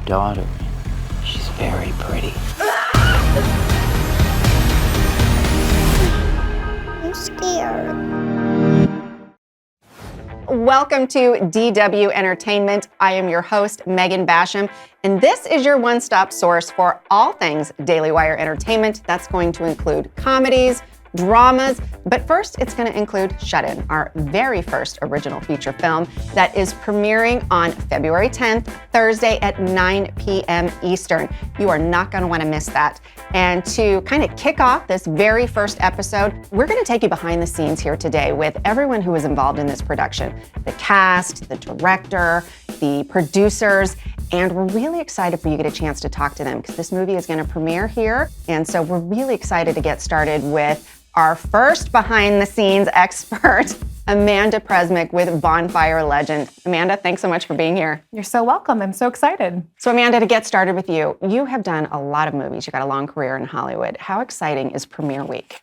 daughter. She's very pretty. I'm scared. Welcome to DW Entertainment. I am your host, Megan Basham, and this is your one-stop source for all things Daily Wire entertainment. That's going to include comedies, dramas, but first it's going to include Shut-In, our very first original feature film that is premiering on February 10th, Thursday at 9 p.m. Eastern. You are not going to want to miss that. And to kind of kick off this very first episode, we're going to take you behind the scenes here today with everyone who was involved in this production. The cast, the director, the producers, and we're really excited for you to get a chance to talk to them because this movie is going to premiere here. And so we're really excited to get started with our first behind the scenes expert, Amanda Presmyk with Bonfire Legend. Amanda, thanks so much for being here. You're so welcome. I'm so excited. So Amanda, to get started with you, you have done a lot of movies. You've got a long career in Hollywood. How exciting is premiere week?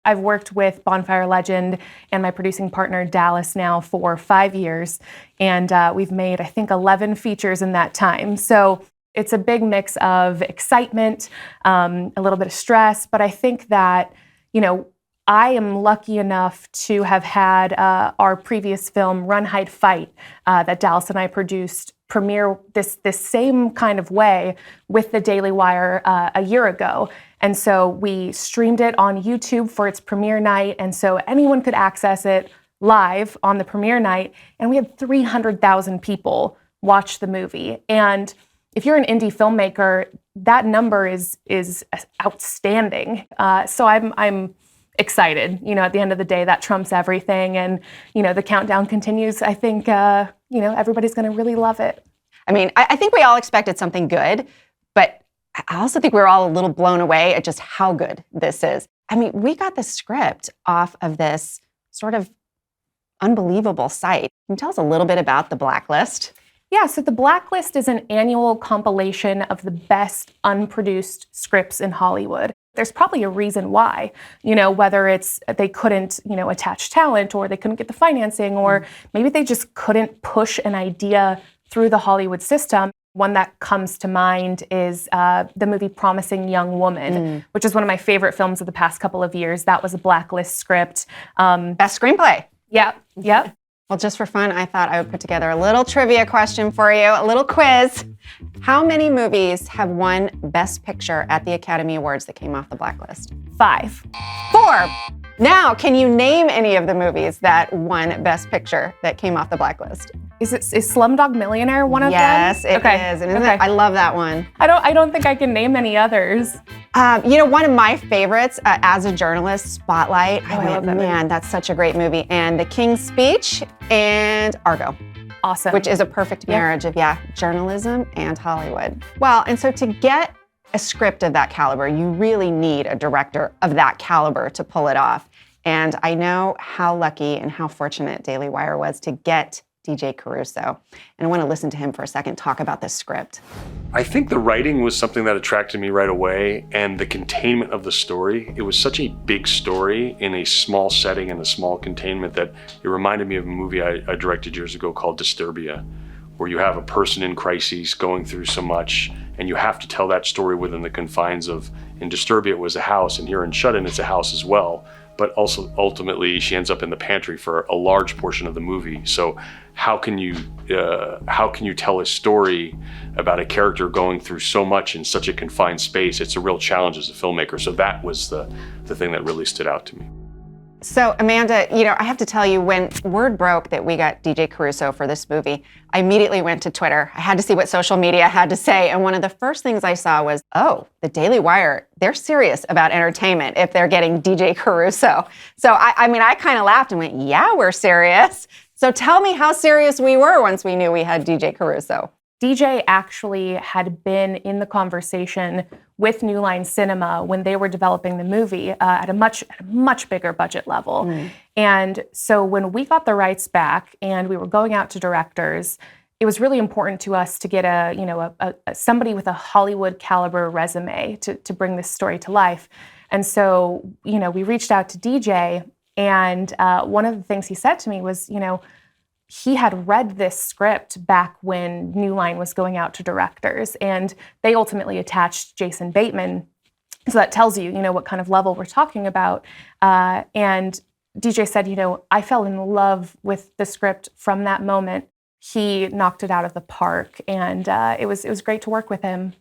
I've worked with Bonfire Legend and my producing partner Dallas now for 5 years, and we've made, I think, 11 features in that time. So it's a big mix of excitement, a little bit of stress, but I think that, you know, I am lucky enough to have had our previous film, Run, Hide, Fight, that Dallas and I produced, premiere this same kind of way with the Daily Wire a year ago. And so we streamed it on YouTube for its premiere night, and so anyone could access it live on the premiere night, and we had 300,000 people watch the movie. And if you're an indie filmmaker, that number is outstanding. So I'm excited. You know, at the end of the day, that trumps everything. And, you know, the countdown continues. I think, you know, everybody's going to really love it. I mean, I think we all expected something good, but I also think we were all a little blown away at just how good this is. I mean, we got the script off of this sort of unbelievable site. Can you tell us a little bit about the Blacklist? Yeah, so the Blacklist is an annual compilation of the best unproduced scripts in Hollywood. There's probably a reason why, you know, whether it's they couldn't, you know, attach talent, or they couldn't get the financing, or maybe they just couldn't push an idea through the Hollywood system. One that comes to mind is the movie Promising Young Woman, which is one of my favorite films of the past couple of years. That was a Blacklist script. Best screenplay. Yep. Well, just for fun, I thought I would put together a little trivia question for you, a little quiz. How many movies have won Best Picture at the Academy Awards that came off the Blacklist? 5. 4. Now, can you name any of the movies that won Best Picture that came off the Blacklist? Is Slumdog Millionaire one of them? Yes, it is. And I love that one. I don't think I can name any others. You know, one of my favorites as a journalist, Spotlight. I love that movie. That's such a great movie. And The King's Speech and Argo. Awesome. Which is a perfect marriage of, journalism and Hollywood. Well, and so to get a script of that caliber, you really need a director of that caliber to pull it off. And I know how lucky and how fortunate Daily Wire was to get DJ Caruso. And I want to listen to him for a second talk about this script. I think the writing was something that attracted me right away, and the containment of the story. It was such a big story in a small setting and a small containment that it reminded me of a movie I directed years ago called Disturbia, where you have a person in crises going through so much, and you have to tell that story within the confines of, in Disturbia it was a house, and here in Shut-In it's a house as well, but also ultimately she ends up in the pantry for a large portion of the movie. So how can you tell a story about a character going through so much in such a confined space? It's a real challenge as a filmmaker. So that was the thing that really stood out to me. So Amanda, you know, I have to tell you, when word broke that we got DJ Caruso for this movie, I immediately went to Twitter. I had to see what social media had to say. And one of the first things I saw was, oh, the Daily Wire, they're serious about entertainment if they're getting DJ Caruso. So I mean, I kind of laughed and went, yeah, we're serious. So tell me how serious we were once we knew we had DJ Caruso. DJ actually had been in the conversation with New Line Cinema when they were developing the movie at a much bigger budget level. And so when we got the rights back and we were going out to directors, it was really important to us to get somebody with a Hollywood caliber resume to bring this story to life. And so, we reached out to DJ, and one of the things he said to me was, he had read this script back when New Line was going out to directors, and they ultimately attached Jason Bateman. So that tells you, what kind of level we're talking about. And DJ said, I fell in love with the script from that moment. He knocked it out of the park, and it was great to work with him.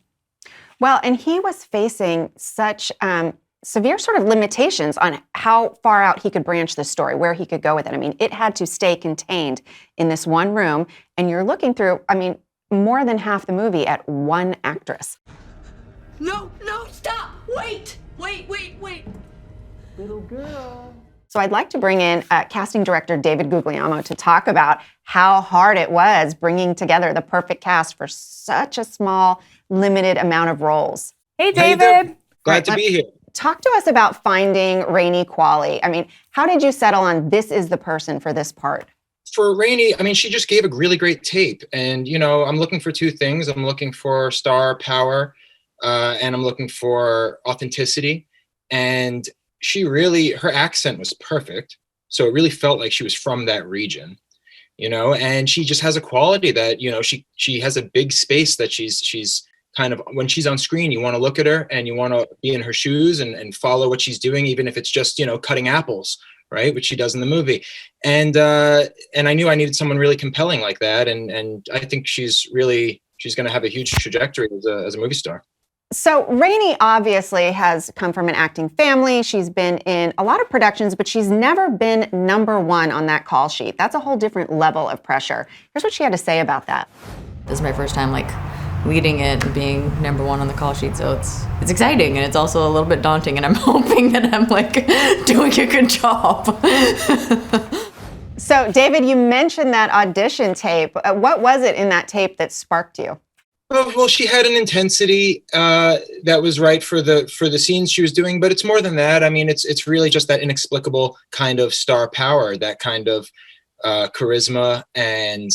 Well, and he was facing such severe sort of limitations on how far out he could branch the story, where he could go with it. I mean, it had to stay contained in this one room, and you're looking through, more than half the movie at one actress. No, stop! Wait! Little girl. So I'd like to bring in casting director David Guglielmo to talk about how hard it was bringing together the perfect cast for such a small, limited amount of roles. Hey, David. Glad to be here. Talk to us about finding Rainey Qualley. How did you settle on this is the person for this part? For Rainey, she just gave a really great tape. And, I'm looking for two things. I'm looking for star power, and I'm looking for authenticity. And her accent was perfect. So it really felt like she was from that region, and she just has a quality that, she has a big space that she's kind of, when she's on screen, you want to look at her and you want to be in her shoes and follow what she's doing, even if it's just, cutting apples, right? Which she does in the movie. And I knew I needed someone really compelling like that. And I think she's going to have a huge trajectory as a movie star. So Rainey obviously has come from an acting family. She's been in a lot of productions, but she's never been number one on that call sheet. That's a whole different level of pressure. Here's what she had to say about that. This is my first time leading it and being number one on the call sheet, so it's exciting, and it's also a little bit daunting, and I'm hoping that I'm doing a good job. So David, you mentioned that audition tape. What was it in that tape that sparked you? Well, she had an intensity that was right for the scenes she was doing, but it's more than that. It's really just that inexplicable kind of star power, that kind of charisma, and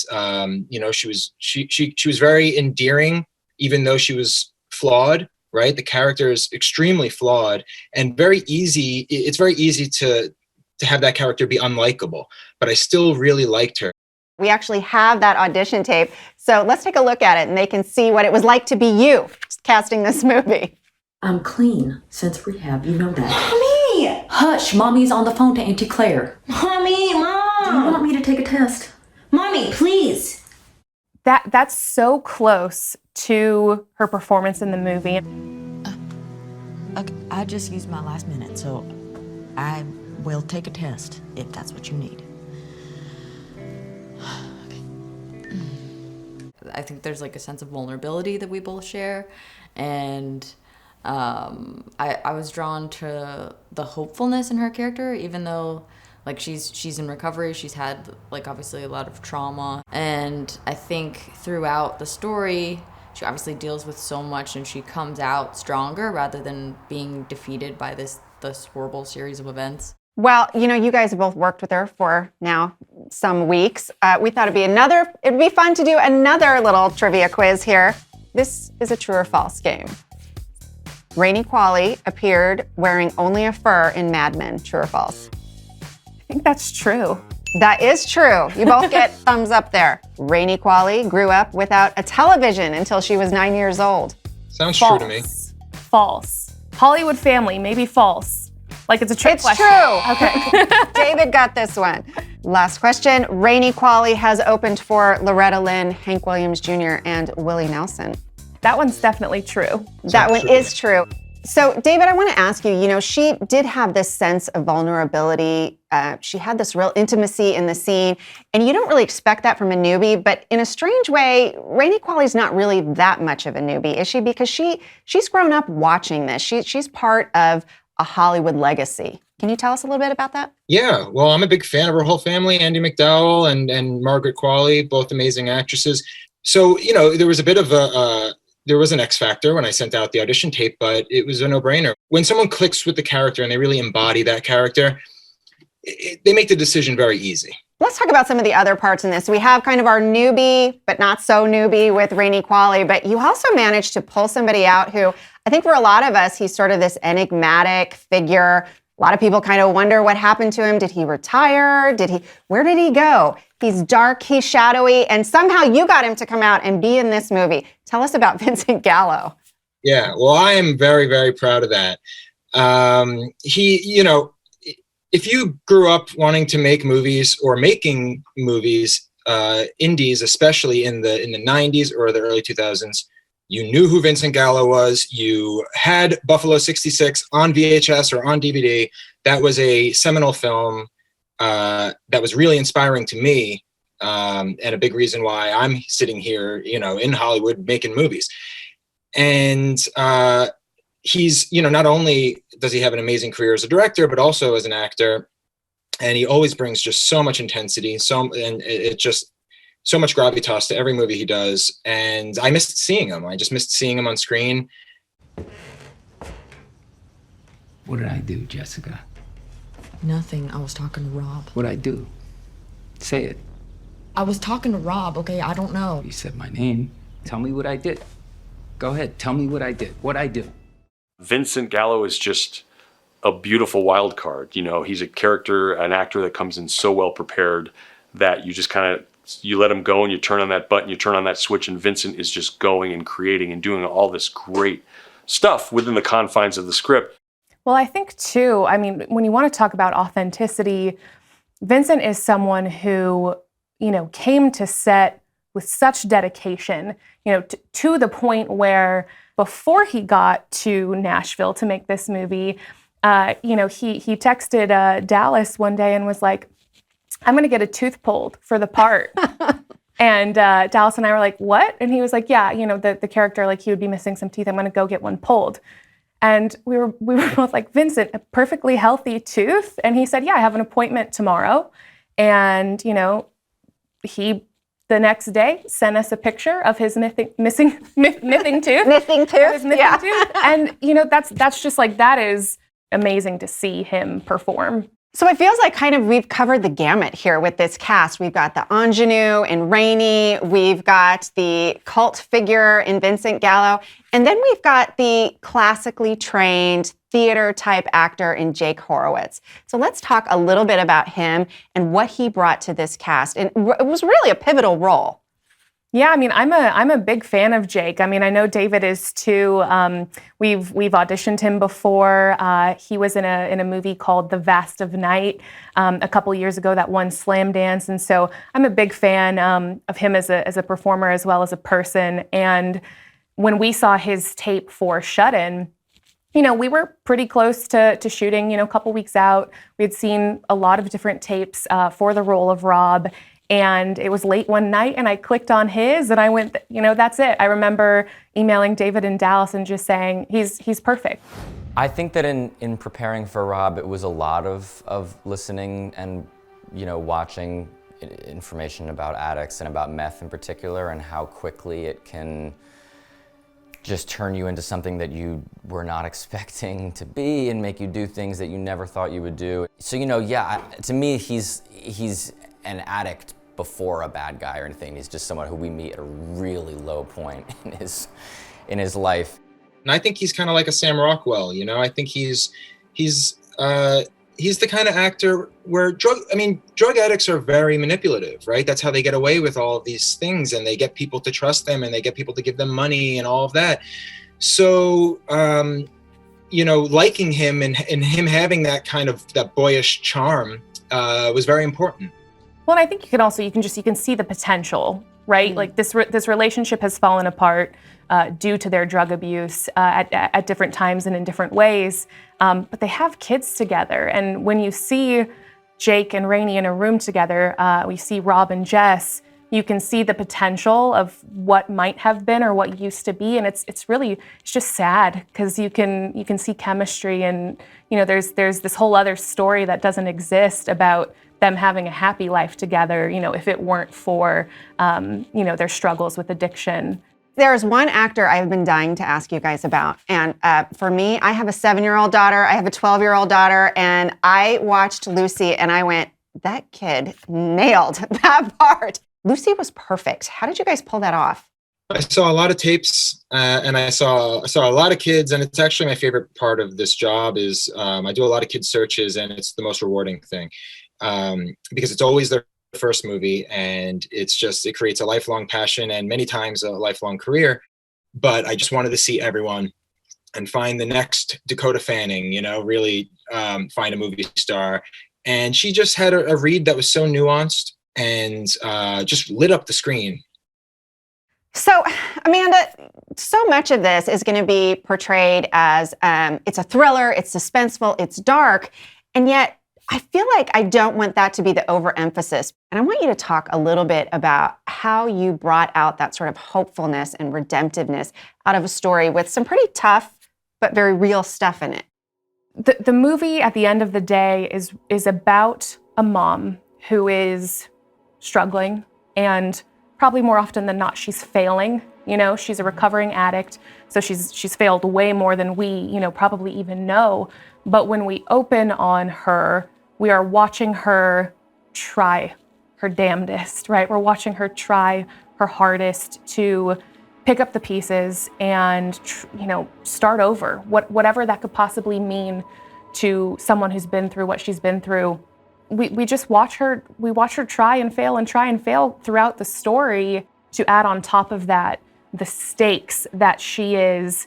she was very endearing, even though she was flawed. Right, the character is extremely flawed and very easy. It's very easy to have that character be unlikable, but I still really liked her. We actually have that audition tape, so let's take a look at it, and they can see what it was like to be you casting this movie. I'm clean since rehab, you know that. Mommy! Hush, Mommy's on the phone to Auntie Claire. Mommy, Mom! Do you want me to take a test? Mommy, please! That's so close to her performance in the movie. Okay, I just used my last minute, so I will take a test if that's what you need. I think there's a sense of vulnerability that we both share, and I was drawn to the hopefulness in her character, even though she's in recovery. She's had obviously a lot of trauma, and I think throughout the story she obviously deals with so much, and she comes out stronger rather than being defeated by this horrible series of events. Well, you guys have both worked with her for now some weeks. We thought it'd be fun to do another little trivia quiz here. This is a true or false game. Rainey Qualley appeared wearing only a fur in Mad Men. True or false? I think that's true. That is true. You both get thumbs up there. Rainey Qualley grew up without a television until she was 9 years old. Sounds False. true to me. False. Hollywood family, maybe false. It's a trick It's question. true. Okay. David got this one. Last question. Rainey Qualley has opened for Loretta Lynn, Hank Williams Jr., and Willie Nelson. That one's definitely true. That one is true. So, David, I want to ask you, she did have this sense of vulnerability. She had this real intimacy in the scene, and you don't really expect that from a newbie, but in a strange way, Rainey Qualley's not really that much of a newbie, is she? Because she's grown up watching this. She's part of a Hollywood legacy. Can you tell us a little bit about that? Yeah, well, I'm a big fan of her whole family, Andy McDowell and Margaret Qualley, both amazing actresses. So, there was a bit of there was an X factor when I sent out the audition tape, but it was a no-brainer. When someone clicks with the character and they really embody that character, they make the decision very easy. Let's talk about some of the other parts in this. We have kind of our newbie, but not so newbie with Rainey Qualley, but you also managed to pull somebody out who, I think for a lot of us, he's sort of this enigmatic figure, A lot of people kind of wonder what happened to him. Did he retire? Where did he go? He's dark, he's shadowy, and somehow you got him to come out and be in this movie. Tell us about Vincent Gallo. Yeah, well, I am very, very proud of that. If you grew up wanting to make movies or making movies, indies, especially in the 90s or the early 2000s, you knew who Vincent Gallo was. You had Buffalo 66 on VHS or on DVD. That was a seminal film that was really inspiring to me, and a big reason why I'm sitting here, in Hollywood making movies. And he's, not only does he have an amazing career as a director, but also as an actor. And he always brings just so much intensity, so much gravitas to every movie he does. And I missed seeing him. I just missed seeing him on screen. What did I do, Jessica? Nothing. I was talking to Rob. What'd I do? Say it. I was talking to Rob, okay? I don't know. You said my name. Tell me what I did. Go ahead, tell me what I did. What'd I do? Vincent Gallo is just a beautiful wild card. He's a character, an actor that comes in so well prepared that you just you let him go and you turn on that button, you turn on that switch, and Vincent is just going and creating and doing all this great stuff within the confines of the script. Well, I think too, when you want to talk about authenticity, Vincent is someone who, came to set with such dedication, to the point where before he got to Nashville to make this movie, he texted Dallas one day and was like, I'm going to get a tooth pulled for the part. And Dallas and I were like, what? And he was like, yeah, the character, like he would be missing some teeth. I'm going to go get one pulled. And we were both like, Vincent, a perfectly healthy tooth? And he said, yeah, I have an appointment tomorrow. And, he, the next day, sent us a picture of his missing tooth. Missing tooth? His missing tooth. And, that's just like, that is amazing to see him perform. So it feels like we've covered the gamut here with this cast. We've got the ingenue in Rainey, we've got the cult figure in Vincent Gallo, and then we've got the classically trained theater-type actor in Jake Horowitz. So let's talk a little bit about him and what he brought to this cast. And it was really a pivotal role. Yeah, I'm a big fan of Jake. I know David is too. We've auditioned him before. He was in a movie called The Vast of Night a couple years ago that won Slam Dance, and so I'm a big fan of him as a performer as well as a person. And when we saw his tape for Shut-In, we were pretty close to shooting. A couple weeks out, we had seen a lot of different tapes for the role of Rob. And it was late one night and I clicked on his and I went, that's it. I remember emailing David and Dallas and just saying, he's perfect. I think that in preparing for Rob, it was a lot of listening and, watching information about addicts and about meth in particular and how quickly it can just turn you into something that you were not expecting to be and make you do things that you never thought you would do. So, to me, he's an addict before a bad guy or anything. He's just someone who we meet at a really low point in his life. And I think he's kind of like a Sam Rockwell, I think he's the kind of actor where drug addicts are very manipulative, right? That's how they get away with all of these things, and they get people to trust them and they get people to give them money and all of that. So, liking him and him having that kind of that boyish charm was very important. Well, and I think you can see the potential, right? Like this relationship has fallen apart due to their drug abuse at different times and in different ways, but they have kids together. And when you see Jake and Rainey in a room together, we see Rob and Jess, you can see the potential of what might have been or what used to be, and it's just sad because you can see chemistry, and there's this whole other story that doesn't exist about them having a happy life together, if it weren't for their struggles with addiction. There's one actor I've been dying to ask you guys about, and for me, I have a 7-year-old daughter, I have a 12-year-old daughter, and I watched Lucy and I went, that kid nailed that part. Lucy was perfect. How did you guys pull that off? I saw a lot of tapes, and I saw a lot of kids, and it's actually my favorite part of this job is I do a lot of kid searches, and it's the most rewarding thing because it's always their first movie, and it creates a lifelong passion and many times a lifelong career. But I just wanted to see everyone and find the next Dakota Fanning, really find a movie star. And she just had a read that was so nuanced and just lit up the screen. So, Amanda, so much of this is going to be portrayed as it's a thriller, it's suspenseful, it's dark, and yet I feel like I don't want that to be the overemphasis. And I want you to talk a little bit about how you brought out that sort of hopefulness and redemptiveness out of a story with some pretty tough but very real stuff in it. The movie, at the end of the day, is about a mom who is struggling, and probably more often than not, she's failing. She's a recovering addict, so she's failed way more than we, probably even know. But when we open on her, we are watching her try her damnedest, right? We're watching her try her hardest to pick up the pieces and, start over, whatever that could possibly mean to someone who's been through what she's been through. We just watch her try and fail throughout the story. To add on top of that, the stakes that she is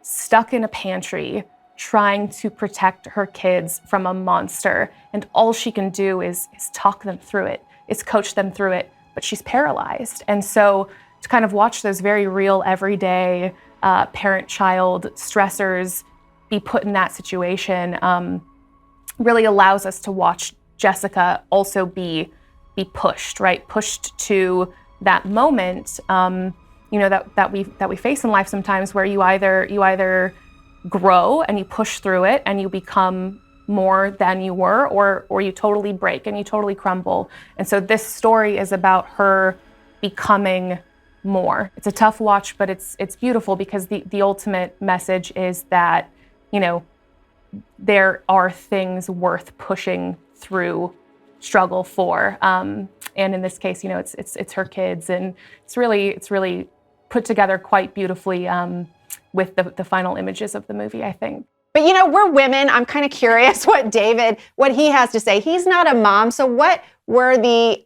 stuck in a pantry trying to protect her kids from a monster, and all she can do is talk them through it, is coach them through it, but she's paralyzed. And so to kind of watch those very real, everyday parent-child stressors be put in that situation really allows us to watch Jessica also be pushed, right? Pushed to that moment, that we face in life sometimes, where you either grow and you push through it and you become more than you were, or you totally break and you totally crumble. And so this story is about her becoming more. It's a tough watch, but it's beautiful because the ultimate message is that, there are things worth pushing through struggle for. And in this case, it's her kids, and it's really put together quite beautifully with the final images of the movie, I think. But we're women. I'm kind of curious what he has to say. He's not a mom, so what were the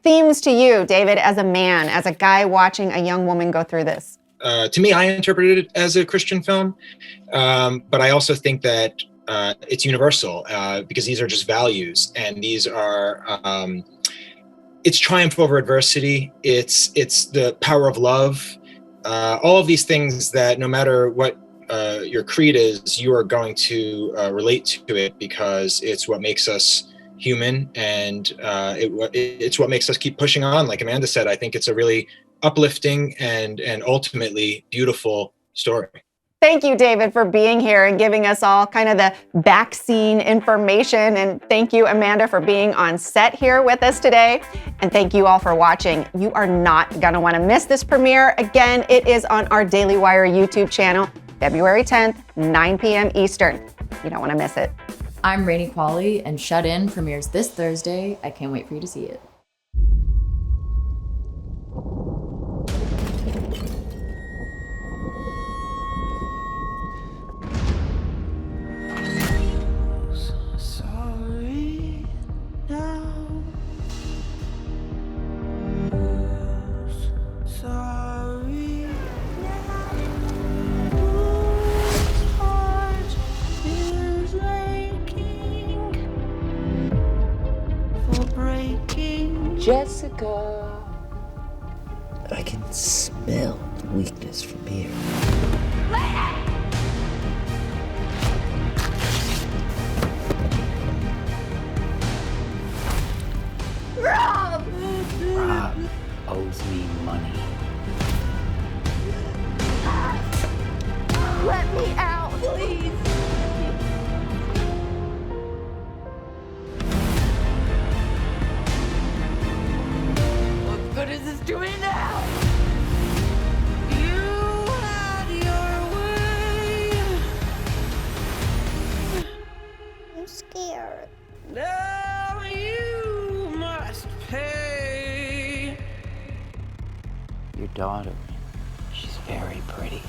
themes to you, David, as a man, as a guy watching a young woman go through this? To me, I interpreted it as a Christian film, but I also think that it's universal because these are just values, and these are it's triumph over adversity. It's the power of love. All of these things that no matter what your creed is, you are going to relate to it because it's what makes us human, and it's what makes us keep pushing on. Like Amanda said, I think it's a really uplifting and ultimately beautiful story. Thank you, David, for being here and giving us all kind of the back scene information. And thank you, Amanda, for being on set here with us today. And thank you all for watching. You are not going to want to miss this premiere. Again, it is on our Daily Wire YouTube channel, February 10th, 9 p.m. Eastern. You don't want to miss it. I'm Rainey Qualley, and Shut In premieres this Thursday. I can't wait for you to see it. Jessica. I can smell the weakness from here. Rob owes me money. Let me out, please. What good is this doing now? You had your way. I'm scared. Now you must pay. Your daughter very pretty.